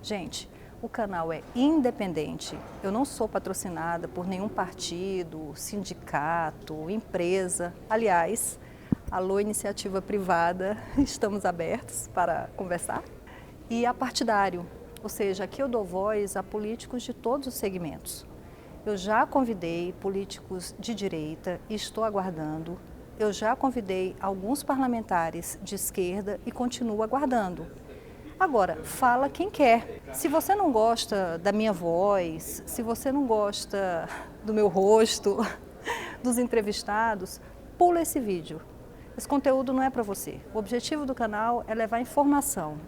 Gente, o canal é independente. Eu não sou patrocinada por nenhum partido, sindicato, empresa. Aliás, alô, iniciativa privada, estamos abertos para conversar. E apartidário, ou seja, aqui eu dou voz a políticos de todos os segmentos. Eu já convidei políticos de direita e estou aguardando. Eu já convidei alguns parlamentares de esquerda e continuo aguardando. Agora, fala quem quer. Se você não gosta da minha voz, se você não gosta do meu rosto, dos entrevistados, pula esse vídeo. Esse conteúdo não é para você. O objetivo do canal é levar informação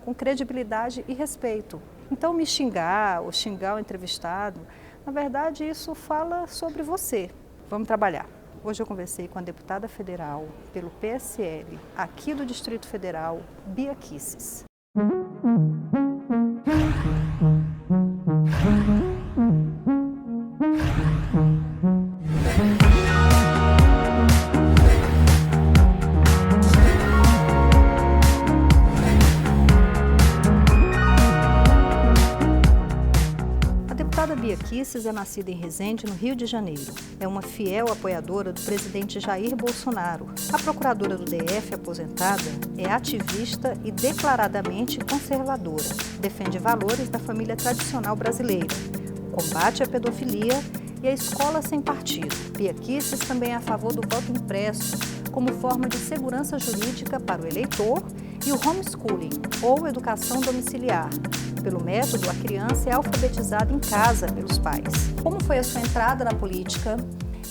com credibilidade e respeito. Então, me xingar ou xingar o entrevistado, na verdade, isso fala sobre você. Vamos trabalhar. Hoje eu conversei com a deputada federal pelo PSL, aqui do Distrito Federal, Bia Kicis. A deputada Bia Kicis é nascida em Resende, no Rio de Janeiro. É uma fiel apoiadora do presidente Jair Bolsonaro. A procuradora do DF aposentada é ativista e declaradamente conservadora. Defende valores da família tradicional brasileira. Combate a pedofilia e a escola sem partido. Bia Kicis também é a favor do voto impresso como forma de segurança jurídica para o eleitor e o homeschooling, ou educação domiciliar. Pelo método, a criança é alfabetizada em casa pelos pais. Como foi a sua entrada na política?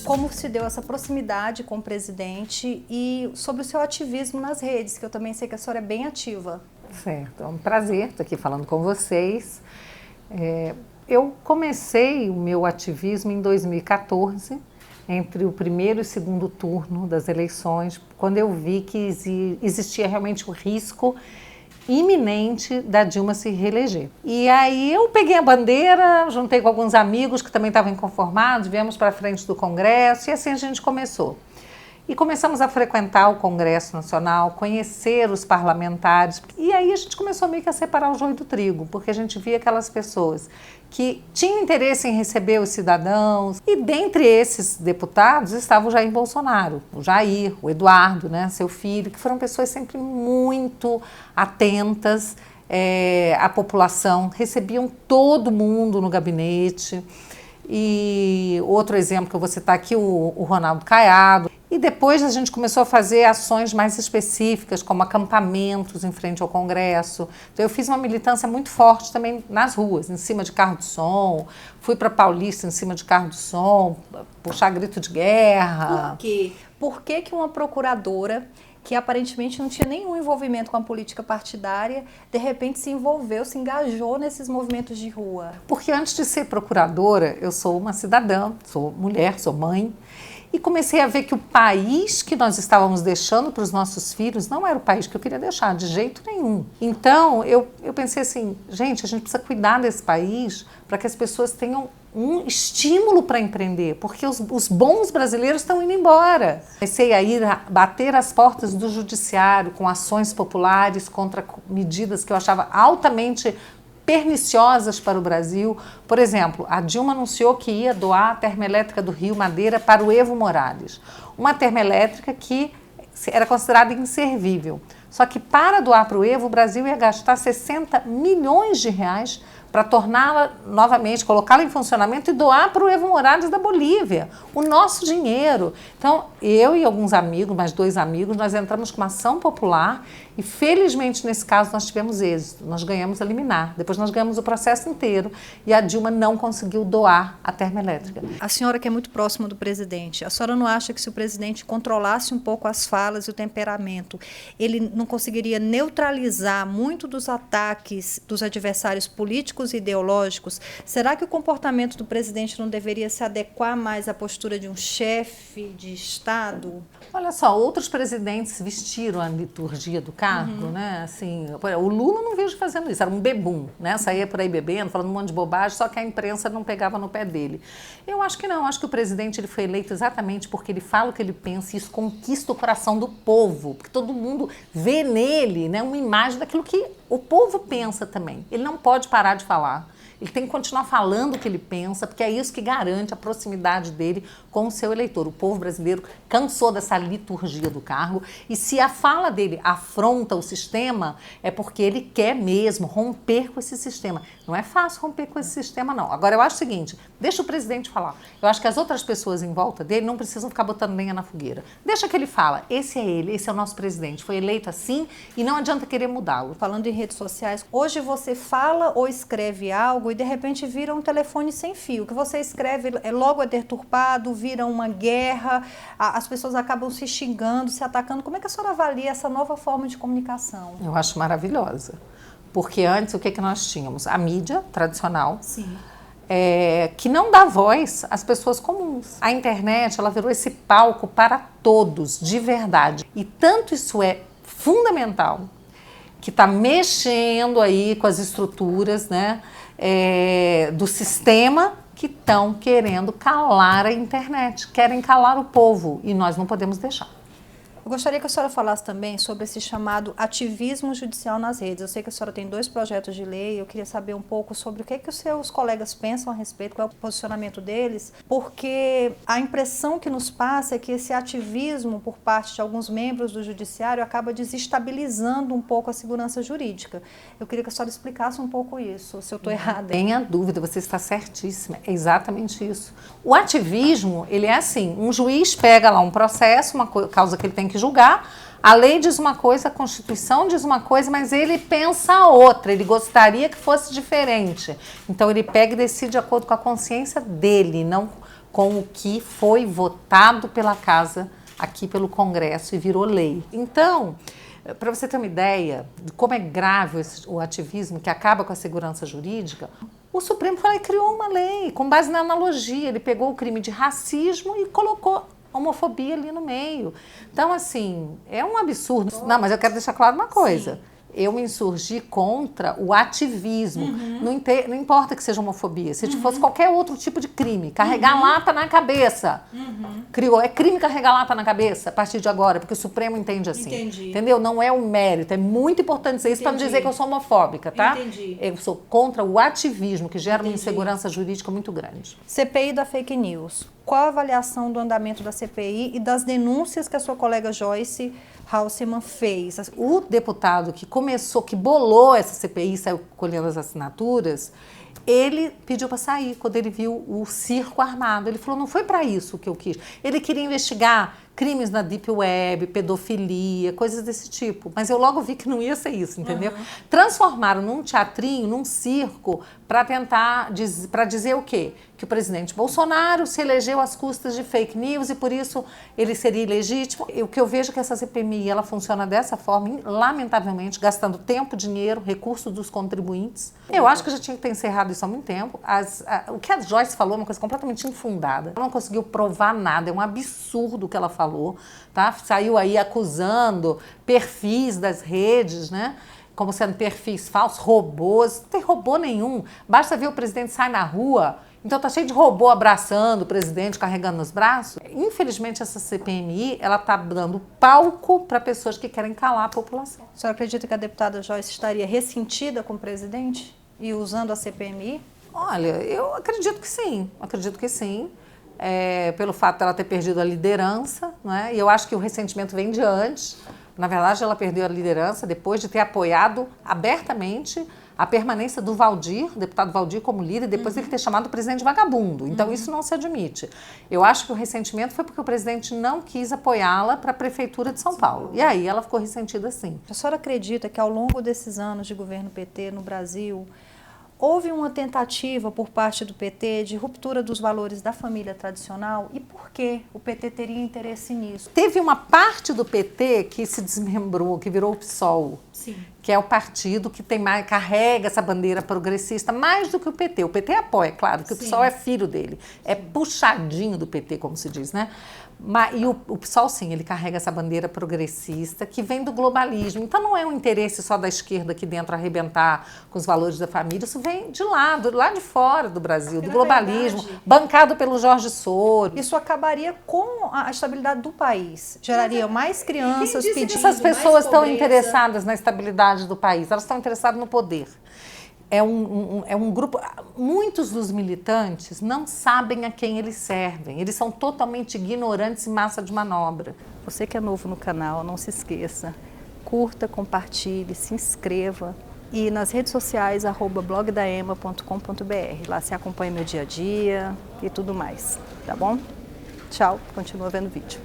Como se deu essa proximidade com o presidente e sobre o seu ativismo nas redes, que eu também sei que a senhora é bem ativa. Certo, é um prazer estar aqui falando com vocês. Eu comecei o meu ativismo em 2014, entre o primeiro e segundo turno das eleições, quando eu vi que existia realmente o risco iminente da Dilma se reeleger. E aí eu peguei a bandeira, juntei com alguns amigos que também estavam inconformados, viemos para frente do Congresso e assim a gente começou. E começamos a frequentar o Congresso Nacional, conhecer os parlamentares. E aí a gente começou meio que a separar o joio do trigo, porque a gente via aquelas pessoas que tinham interesse em receber os cidadãos. E dentre esses deputados estava o Jair Bolsonaro, o Jair, o Eduardo, né, seu filho, que foram pessoas sempre muito atentas à população, recebiam todo mundo no gabinete. E outro exemplo que eu vou citar aqui, o Ronaldo Caiado. E depois a gente começou a fazer ações mais específicas, como acampamentos em frente ao Congresso. Então eu fiz uma militância muito forte também nas ruas, em cima de carro de som. Fui para Paulista em cima de carro de som, puxar grito de guerra. Por quê? Por que uma procuradora que aparentemente não tinha nenhum envolvimento com a política partidária, de repente se envolveu, se engajou nesses movimentos de rua? Porque antes de ser procuradora, eu sou uma cidadã, sou mulher, sou mãe, e comecei a ver que o país que nós estávamos deixando para os nossos filhos não era o país que eu queria deixar, de jeito nenhum. Então, eu pensei assim, gente, a gente precisa cuidar desse país para que as pessoas tenham um estímulo para empreender, porque os bons brasileiros estão indo embora. Comecei a ir bater as portas do judiciário com ações populares contra medidas que eu achava altamente perniciosas para o Brasil. Por exemplo, a Dilma anunciou que ia doar a termoelétrica do Rio Madeira para o Evo Morales, uma termoelétrica que era considerada inservível. Só que para doar para o Evo, o Brasil ia gastar 60 milhões de reais para torná-la novamente, colocá-la em funcionamento e doar para o Evo Morales da Bolívia, o nosso dinheiro. Então, eu e alguns amigos, mais 2 amigos, nós entramos com uma ação popular e, felizmente, nesse caso, nós tivemos êxito. Nós ganhamos a liminar, depois nós ganhamos o processo inteiro e a Dilma não conseguiu doar a termoelétrica. A senhora que é muito próxima do presidente, a senhora não acha que se o presidente controlasse um pouco as falas e o temperamento, ele não conseguiria neutralizar muito dos ataques dos adversários políticos e ideológicos? Será que o comportamento do presidente não deveria se adequar mais à postura de um chefe de Estado? Olha só, outros presidentes vestiram a liturgia do cargo, né? Assim, o Lula não vejo fazendo isso, era um bebum, né? Saía por aí bebendo, falando um monte de bobagem, só que a imprensa não pegava no pé dele. Eu acho que não, acho que o presidente ele foi eleito exatamente porque ele fala o que ele pensa e isso conquista o coração do povo, porque todo mundo vê vê nele, né, uma imagem daquilo que o povo pensa também. Ele não pode parar de falar. Ele tem que continuar falando o que ele pensa, porque é isso que garante a proximidade dele com o seu eleitor. O povo brasileiro cansou dessa liturgia do cargo e se a fala dele afronta o sistema, é porque ele quer mesmo romper com esse sistema. Não é fácil romper com esse sistema, não. Agora, eu acho o seguinte, deixa o presidente falar. Eu acho que as outras pessoas em volta dele não precisam ficar botando lenha na fogueira. Deixa que ele fala. Esse é ele, esse é o nosso presidente. Foi eleito assim e não adianta querer mudá-lo. Falando em redes sociais, hoje você fala ou escreve algo e de repente vira um telefone sem fio. O que você escreve logo é deturpado, vira uma guerra, as pessoas acabam se xingando, se atacando. Como é que a senhora avalia essa nova forma de comunicação? Eu acho maravilhosa. Porque antes, o que nós tínhamos? A mídia tradicional, sim, que não dá voz às pessoas comuns. A internet, ela virou esse palco para todos, de verdade. E tanto isso é fundamental, que está mexendo aí com as estruturas, né, do sistema, que estão querendo calar a internet, querem calar o povo, e nós não podemos deixar. Eu gostaria que a senhora falasse também sobre esse chamado ativismo judicial nas redes. Eu sei que a senhora tem 2 projetos de lei, eu queria saber um pouco sobre o que os seus colegas pensam a respeito, qual é o posicionamento deles, porque a impressão que nos passa é que esse ativismo por parte de alguns membros do judiciário acaba desestabilizando um pouco a segurança jurídica. Eu queria que a senhora explicasse um pouco isso, se eu estou errada. Tenha dúvida, você está certíssima, é exatamente isso. O ativismo, ele é assim, um juiz pega lá um processo, uma causa que ele tem que julgar, a lei diz uma coisa, a Constituição diz uma coisa, mas ele pensa outra, ele gostaria que fosse diferente. Então ele pega e decide de acordo com a consciência dele, não com o que foi votado pela casa, aqui pelo Congresso, e virou lei. Então, para você ter uma ideia de como é grave o ativismo que acaba com a segurança jurídica, o Supremo foi lá e criou uma lei com base na analogia. Ele pegou o crime de racismo e colocou homofobia ali no meio. Então, assim, é um absurdo. Não, mas eu quero deixar claro uma coisa. Sim. Eu me insurgi contra o ativismo. Não importa que seja homofobia. Se fosse qualquer outro tipo de crime. Carregar lata na cabeça. É crime carregar lata na cabeça a partir de agora, porque o Supremo entende assim. Entendi. Entendeu? Não é um mérito. É muito importante dizer isso para não dizer que eu sou homofóbica, tá? Entendi. Eu sou contra o ativismo, que gera uma insegurança jurídica muito grande. CPI da fake news. Qual a avaliação do andamento da CPI e das denúncias que a sua colega Joyce Halsemann fez? O deputado que bolou essa CPI, saiu colhendo as assinaturas, ele pediu para sair quando ele viu o circo armado. Ele falou, não foi para isso que eu quis. Ele queria investigar crimes na Deep Web, pedofilia, coisas desse tipo. Mas eu logo vi que não ia ser isso, entendeu? Transformaram num teatrinho, num circo, para tentar, para dizer o quê? Que o presidente Bolsonaro se elegeu às custas de fake news e por isso ele seria ilegítimo. O que eu vejo é que essa CPMI, ela funciona dessa forma, lamentavelmente, gastando tempo, dinheiro, recursos dos contribuintes. Eu acho que já tinha que ter encerrado isso há muito tempo. O que a Joyce falou é uma coisa completamente infundada. Ela não conseguiu provar nada, é um absurdo o que ela falou, tá? Saiu aí acusando perfis das redes, né? Como sendo perfis falsos, robôs. Não tem robô nenhum. Basta ver o presidente sair na rua. Então tá cheio de robô abraçando o presidente, carregando nos braços. Infelizmente, essa CPMI, ela tá dando palco para pessoas que querem calar a população. A senhora acredita que a deputada Joyce estaria ressentida com o presidente e usando a CPMI? Olha, eu acredito que sim. Pelo fato dela ter perdido a liderança, né? E eu acho que o ressentimento vem de antes. Na verdade, ela perdeu a liderança depois de ter apoiado abertamente a permanência do Valdir, o deputado Valdir como líder, depois ele ter chamado o presidente de vagabundo. Então, isso não se admite. Eu acho que o ressentimento foi porque o presidente não quis apoiá-la para a prefeitura de São Paulo. E aí ela ficou ressentida sim. A senhora acredita que ao longo desses anos de governo PT no Brasil, houve uma tentativa por parte do PT de ruptura dos valores da família tradicional? E por que o PT teria interesse nisso? Teve uma parte do PT que se desmembrou, que virou o PSOL. Sim. Que é o partido que carrega essa bandeira progressista mais do que o PT. O PT apoia, claro, que o PSOL é filho dele. É puxadinho do PT, como se diz, né? E o PSOL, sim, ele carrega essa bandeira progressista que vem do globalismo. Então não é um interesse só da esquerda aqui dentro arrebentar com os valores da família, isso vem de lá de fora do Brasil, do globalismo, bancado pelo Jorge Soro. Isso acabaria com a estabilidade do país, geraria mais crianças pedindo, essas pessoas estão interessadas na estabilidade do país, elas estão interessadas no poder. É um grupo... Muitos dos militantes não sabem a quem eles servem. Eles são totalmente ignorantes e massa de manobra. Você que é novo no canal, não se esqueça. Curta, compartilhe, se inscreva. E nas redes sociais, @blogdaema.com.br. Lá você acompanha meu dia a dia e tudo mais. Tá bom? Tchau, continua vendo o vídeo.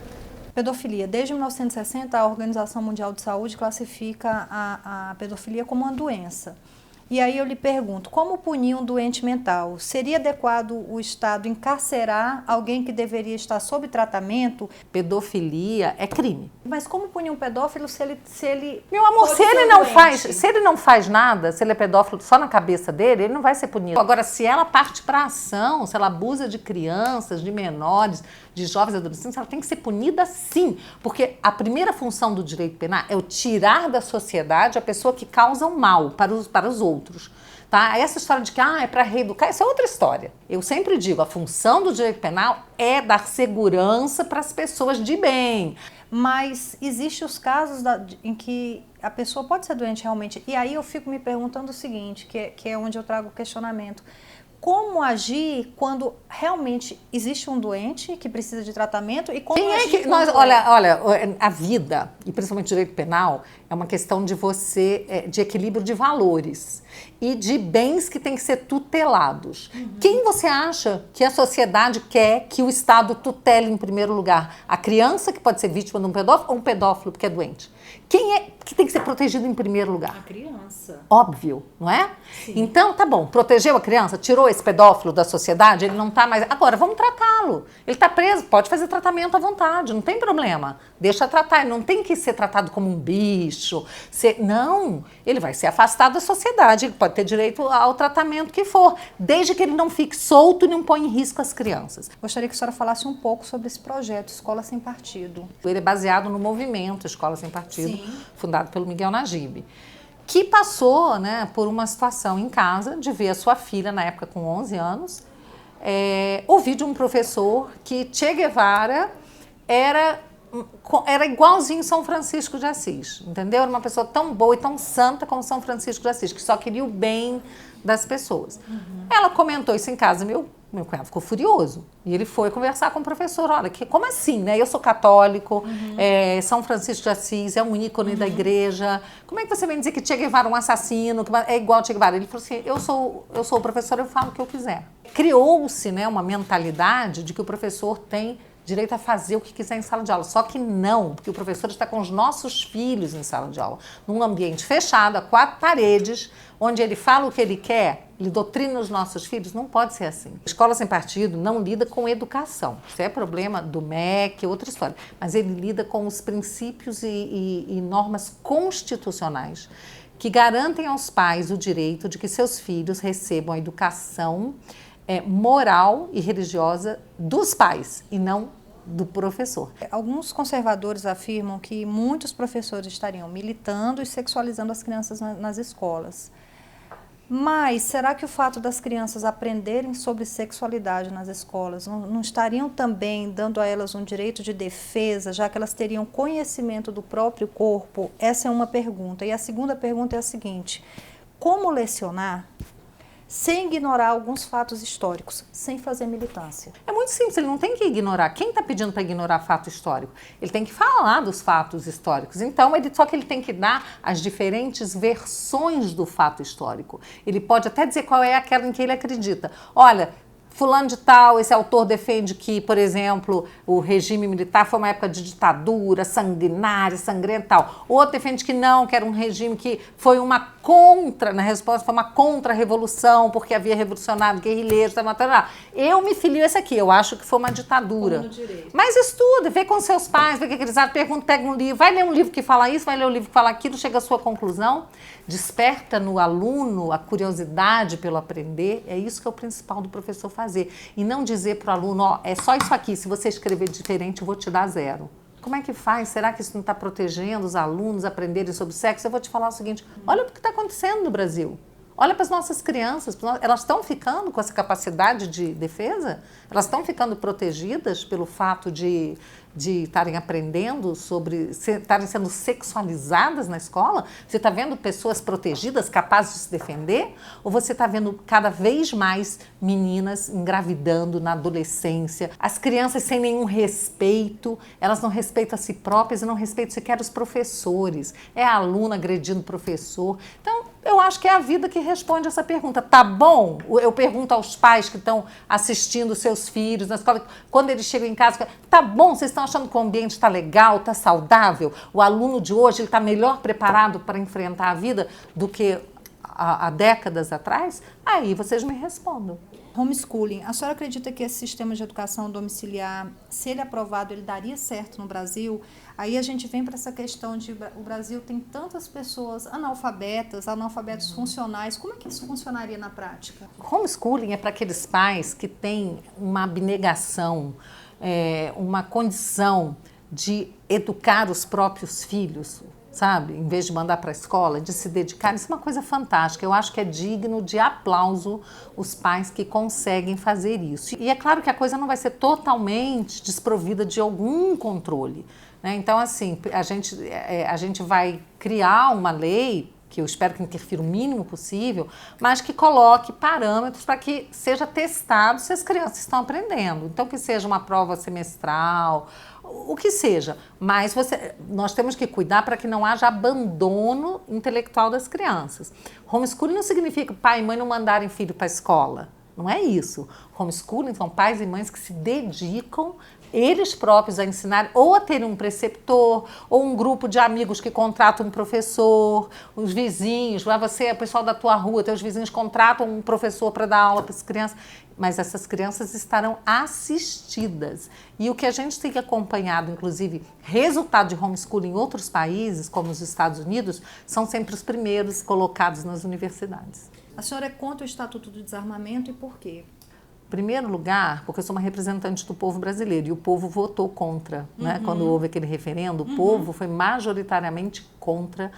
Pedofilia. Desde 1960, a Organização Mundial de Saúde classifica a pedofilia como uma doença. E aí eu lhe pergunto, como punir um doente mental? Seria adequado o Estado encarcerar alguém que deveria estar sob tratamento? Pedofilia é crime. Mas como punir um pedófilo se ele Meu amor, se ele não faz nada, se ele é pedófilo só na cabeça dele, ele não vai ser punido. Agora, se ela parte para ação, se ela abusa de crianças, de menores, de jovens adolescentes, ela tem que ser punida sim. Porque a primeira função do direito penal é o tirar da sociedade a pessoa que causa o mal para os outros. Tá? Essa história de que é para reeducar, isso é outra história. Eu sempre digo, a função do direito penal é dar segurança para as pessoas de bem. Mas existem os casos em que a pessoa pode ser doente realmente. E aí eu fico me perguntando o seguinte, que é onde eu trago o questionamento. Como agir quando realmente existe um doente que precisa de tratamento e como agir olha, a vida, e principalmente o direito penal, é uma questão de de equilíbrio de valores e de bens que têm que ser tutelados. Quem você acha que a sociedade quer que o Estado tutele em primeiro lugar? A criança que pode ser vítima de um pedófilo ou um pedófilo porque é doente? Quem é que tem que ser protegido em primeiro lugar? A criança. Óbvio, não é? Sim. Então, tá bom, protegeu a criança, tirou esse pedófilo da sociedade, ele não tá mais... Agora, vamos tratá-lo. Ele tá preso, pode fazer tratamento à vontade, não tem problema. Deixa tratar, ele não tem que ser tratado como um bicho. Não, ele vai ser afastado da sociedade, ele pode ter direito ao tratamento que for, desde que ele não fique solto e não ponha em risco as crianças. Gostaria que a senhora falasse um pouco sobre esse projeto, Escola Sem Partido. Ele é baseado no movimento Escola Sem Partido, Sim. fundado pelo Miguel Najib, que passou, né, por uma situação em casa de ver a sua filha, na época com 11 anos, ouvir de um professor que Che Guevara era igualzinho São Francisco de Assis, entendeu? Era uma pessoa tão boa e tão santa como São Francisco de Assis, que só queria o bem das pessoas. Ela comentou isso em casa, meu cunhado ficou furioso. E ele foi conversar com o professor. Olha, como assim, né? Eu sou católico, São Francisco de Assis é um ícone da igreja. Como é que você vem dizer que Che Guevara é um assassino, que é igual a Che Guevara? Ele falou assim, eu sou o professor, eu falo o que eu quiser. Criou-se, né, uma mentalidade de que o professor tem direito a fazer o que quiser em sala de aula. Só que não, porque o professor está com os nossos filhos em sala de aula, num ambiente fechado, a 4 paredes, onde ele fala o que ele quer, ele doutrina os nossos filhos. Não pode ser assim. Escola Sem Partido não lida com educação. Isso é problema do MEC, outra história. Mas ele lida com os princípios e normas constitucionais que garantem aos pais o direito de que seus filhos recebam a educação moral e religiosa dos pais e não do professor. Alguns conservadores afirmam que muitos professores estariam militando e sexualizando as crianças nas escolas. Mas será que o fato das crianças aprenderem sobre sexualidade nas escolas não estariam também dando a elas um direito de defesa, já que elas teriam conhecimento do próprio corpo? Essa é uma pergunta. E a segunda pergunta é a seguinte: como lecionar sem ignorar alguns fatos históricos, sem fazer militância? É muito simples, ele não tem que ignorar. Quem está pedindo para ignorar fato histórico? Ele tem que falar dos fatos históricos. Então, só que ele tem que dar as diferentes versões do fato histórico. Ele pode até dizer qual é aquela em que ele acredita. Olha, fulano de tal, esse autor defende que, por exemplo, o regime militar foi uma época de ditadura, sanguinária, sangrenta e tal. O outro defende que não, que era um regime que foi na resposta foi uma contra-revolução, porque havia revolucionário, guerrilheiros, tal. Eu me filio esse aqui, eu acho que foi uma ditadura. Mas estuda, vê com seus pais, vê o que eles acham, pergunta, pega um livro, vai ler um livro que fala isso, vai ler um livro que fala aquilo, chega à sua conclusão, desperta no aluno a curiosidade pelo aprender, é isso que é o principal do professor fazer. fazer. E não dizer para o aluno, ó, é só isso aqui, se você escrever diferente eu vou te dar 0. Como é que faz? Será que isso não está protegendo os alunos a aprenderem sobre sexo? Eu vou te falar o seguinte, olha o que está acontecendo no Brasil. Olha para as nossas crianças, elas estão ficando com essa capacidade de defesa? Elas estão ficando protegidas pelo fato de estarem aprendendo sobre, estarem sendo sexualizadas na escola? Você está vendo pessoas protegidas, capazes de se defender? Ou você está vendo cada vez mais meninas engravidando na adolescência? As crianças sem nenhum respeito, elas não respeitam a si próprias e não respeitam sequer os professores. É a aluna agredindo o professor. Então, eu acho que é a vida que responde essa pergunta. Tá bom? Eu pergunto aos pais que estão assistindo seus filhos na escola, quando eles chegam em casa, tá bom, vocês estão achando que o ambiente está legal, está saudável? O aluno de hoje está melhor preparado para enfrentar a vida do que há décadas atrás? Aí vocês me respondam. Homeschooling, a senhora acredita que esse sistema de educação domiciliar, se ele aprovado, ele daria certo no Brasil? Aí a gente vem para essa questão de o Brasil tem tantas pessoas analfabetos funcionais, como é que isso funcionaria na prática? Homeschooling é para aqueles pais que têm uma abnegação, uma condição de educar os próprios filhos, sabe? Em vez de mandar para a escola, de se dedicar. Isso é uma coisa fantástica. Eu acho que é digno de aplauso os pais que conseguem fazer isso. E é claro que a coisa não vai ser totalmente desprovida de algum controle, né? Então, assim, a gente vai criar uma lei que eu espero que interfira o mínimo possível, mas que coloque parâmetros para que seja testado se as crianças estão aprendendo. Então, que seja uma prova semestral, o que seja, mas nós temos que cuidar para que não haja abandono intelectual das crianças. Homeschooling não significa pai e mãe não mandarem filho para a escola. Não é isso. Homeschooling são pais e mães que se dedicam eles próprios a ensinar, ou a terem um preceptor, ou um grupo de amigos que contratam um professor, os vizinhos, o pessoal da tua rua, teus vizinhos contratam um professor para dar aula para as crianças, mas essas crianças estarão assistidas. E o que a gente tem acompanhado, inclusive, resultado de homeschooling em outros países, como os Estados Unidos, são sempre os primeiros colocados nas universidades. A senhora é contra o Estatuto do Desarmamento e por quê? Em primeiro lugar, porque eu sou uma representante do povo brasileiro e o povo votou contra, né? Quando houve aquele referendo, o povo foi majoritariamente contra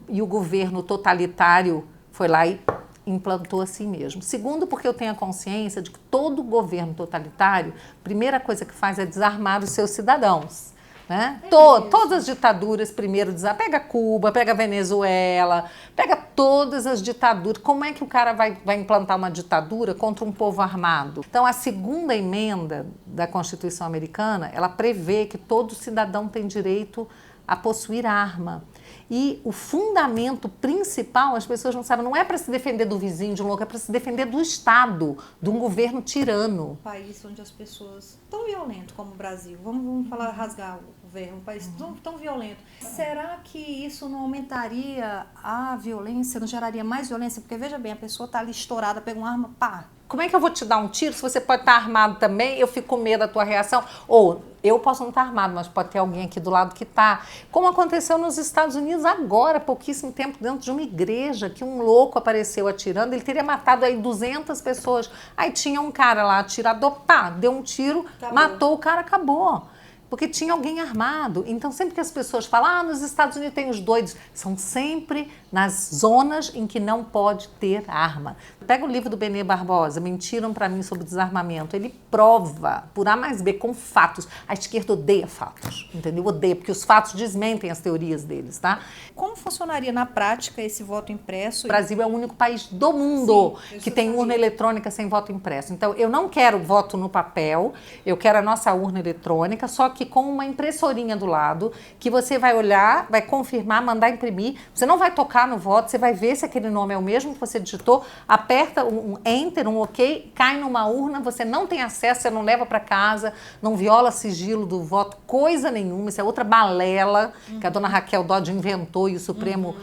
e o governo totalitário foi lá e implantou assim mesmo. Segundo, porque eu tenho a consciência de que todo governo totalitário, a primeira coisa que faz é desarmar os seus cidadãos. Né? Todas as ditaduras primeiro pega Cuba, pega Venezuela, pega todas as ditaduras. Como é que o cara vai implantar uma ditadura contra um povo armado? Então a segunda emenda da Constituição americana, ela prevê que todo cidadão tem direito a possuir arma. E o fundamento principal, as pessoas não sabem, não é para se defender do vizinho de um louco, é para se defender do Estado, de um governo tirano. Um país onde as pessoas tão violento como o Brasil, vamos falar, rasgar o verbo, um país tão violento. Será que isso não aumentaria a violência, não geraria mais violência? Porque veja bem, a pessoa está ali estourada, pega uma arma, pá. Como é que eu vou te dar um tiro se você pode estar armado também? Eu fico com medo da tua reação. Ou eu posso não estar armado, mas pode ter alguém aqui do lado que está. Como aconteceu nos Estados Unidos agora, pouquíssimo tempo, dentro de uma igreja, que um louco apareceu atirando. Ele teria matado aí 200 pessoas. Aí tinha um cara lá, atirador, pá, deu um tiro, acabou. Matou o cara, acabou. Porque tinha alguém armado. Então, sempre que as pessoas falam, nos Estados Unidos tem os doidos, são sempre nas zonas em que não pode ter arma. Pega o livro do Benê Barbosa, Mentiram para mim sobre desarmamento. Ele prova, por A mais B, com fatos. A esquerda odeia fatos, entendeu? Odeia, porque os fatos desmentem as teorias deles, tá? Como funcionaria na prática esse voto impresso? O Brasil é o único país do mundo que tem urna eletrônica sem voto impresso. Então, eu não quero voto no papel, eu quero a nossa urna eletrônica, só que com uma impressorinha do lado, que você vai olhar, vai confirmar, mandar imprimir. Você não vai tocar no voto, você vai ver se aquele nome é o mesmo que você digitou, aperta um enter, um ok, cai numa urna, você não tem acesso, você não leva para casa, não viola sigilo do voto, coisa nenhuma. Isso é outra balela que a dona Raquel Dodge inventou e o Supremo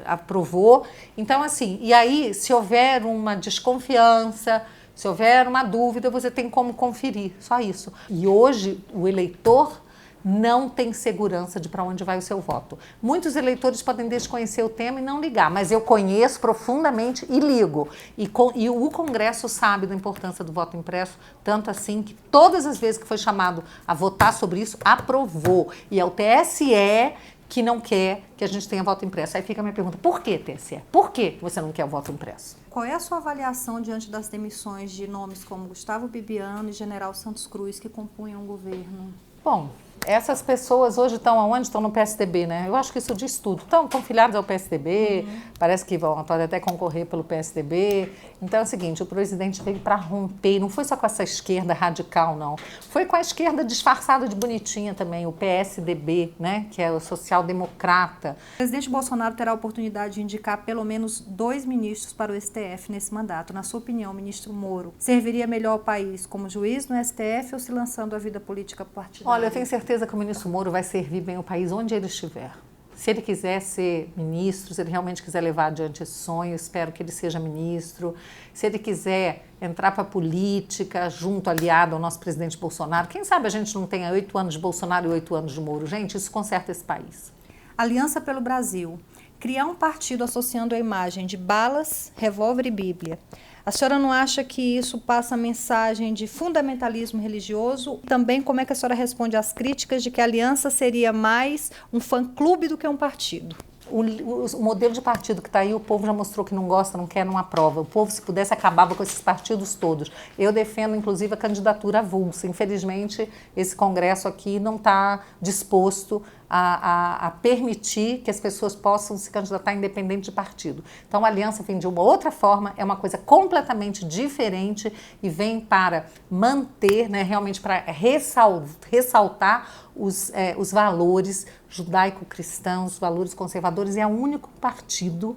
aprovou. Então, assim, e aí, se houver uma desconfiança, se houver uma dúvida, você tem como conferir, só isso. E hoje, o eleitor não tem segurança de para onde vai o seu voto. Muitos eleitores podem desconhecer o tema e não ligar, mas eu conheço profundamente e ligo. E o Congresso sabe da importância do voto impresso, tanto assim que todas as vezes que foi chamado a votar sobre isso, aprovou. E é o TSE que não quer que a gente tenha voto impresso. Aí fica a minha pergunta, por que, TSE? Por que você não quer o voto impresso? Qual é a sua avaliação diante das demissões de nomes como Gustavo Bibiano e General Santos Cruz, que compunham o governo? Bom, essas pessoas hoje estão aonde? Estão no PSDB, né? Eu acho que isso diz tudo. Estão filiados ao PSDB, parece que podem até concorrer pelo PSDB. Então é o seguinte, o presidente veio para romper, não foi só com essa esquerda radical, não. Foi com a esquerda disfarçada de bonitinha também, o PSDB, né? Que é o social-democrata. O presidente Bolsonaro terá a oportunidade de indicar pelo menos 2 ministros para o STF nesse mandato. Na sua opinião, ministro Moro, serviria melhor ao país como juiz no STF ou se lançando à vida política partidária? Olha, eu tenho certeza que o ministro Moro vai servir bem o país onde ele estiver. Se ele quiser ser ministro, se ele realmente quiser levar adiante esse sonho, espero que ele seja ministro. Se ele quiser entrar para a política, junto, aliado ao nosso presidente Bolsonaro, quem sabe a gente não tenha 8 anos de Bolsonaro e 8 anos de Moro. Gente, isso conserta esse país. Aliança pelo Brasil. Criar um partido associando a imagem de balas, revólver e Bíblia. A senhora não acha que isso passa a mensagem de fundamentalismo religioso? Também, como é que a senhora responde às críticas de que a aliança seria mais um fã-clube do que um partido? O modelo de partido que está aí, o povo já mostrou que não gosta, não quer, não aprova. O povo, se pudesse, acabava com esses partidos todos. Eu defendo, inclusive, a candidatura avulsa. Infelizmente, esse Congresso aqui não está disposto a permitir que as pessoas possam se candidatar independente de partido. Então, a aliança vem de uma outra forma, é uma coisa completamente diferente e vem para manter, né, realmente para ressaltar os valores judaico-cristãos, os valores conservadores, e é o único partido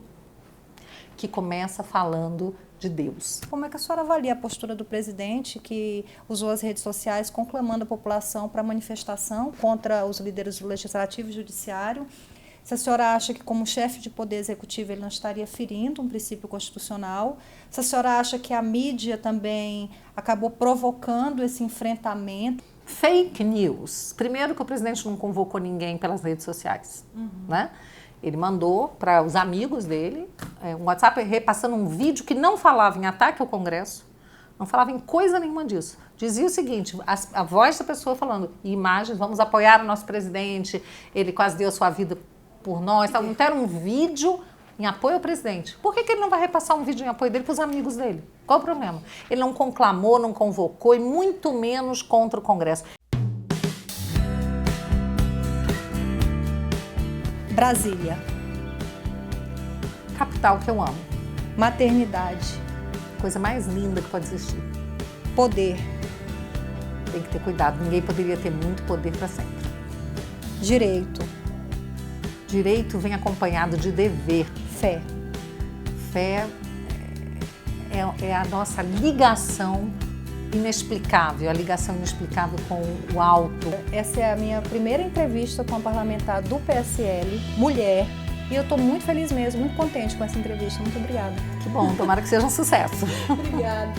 que começa falando de Deus. Como é que a senhora avalia a postura do presidente que usou as redes sociais conclamando a população para manifestação contra os líderes do Legislativo e Judiciário? Se a senhora acha que, como chefe de poder executivo, ele não estaria ferindo um princípio constitucional? Se a senhora acha que a mídia também acabou provocando esse enfrentamento? Fake news. Primeiro que o presidente não convocou ninguém pelas redes sociais, né? Ele mandou para os amigos dele um WhatsApp repassando um vídeo que não falava em ataque ao Congresso, não falava em coisa nenhuma disso. Dizia o seguinte, a voz da pessoa falando, imagens, vamos apoiar o nosso presidente, ele quase deu a sua vida por nós. Então era um vídeo em apoio ao presidente. Por que ele não vai repassar um vídeo em apoio dele para os amigos dele? Qual o problema? Ele não conclamou, não convocou e muito menos contra o Congresso. Brasília. Capital que eu amo. Maternidade. Coisa mais linda que pode existir. Poder. Tem que ter cuidado, ninguém poderia ter muito poder para sempre. Direito. Direito vem acompanhado de dever. Fé. Fé é a nossa ligação inexplicável, a ligação inexplicável com o alto. Essa é a minha primeira entrevista com a parlamentar do PSL, mulher, e eu estou muito feliz mesmo, muito contente com essa entrevista. Muito obrigada. Que bom, tomara que seja um sucesso. Obrigada.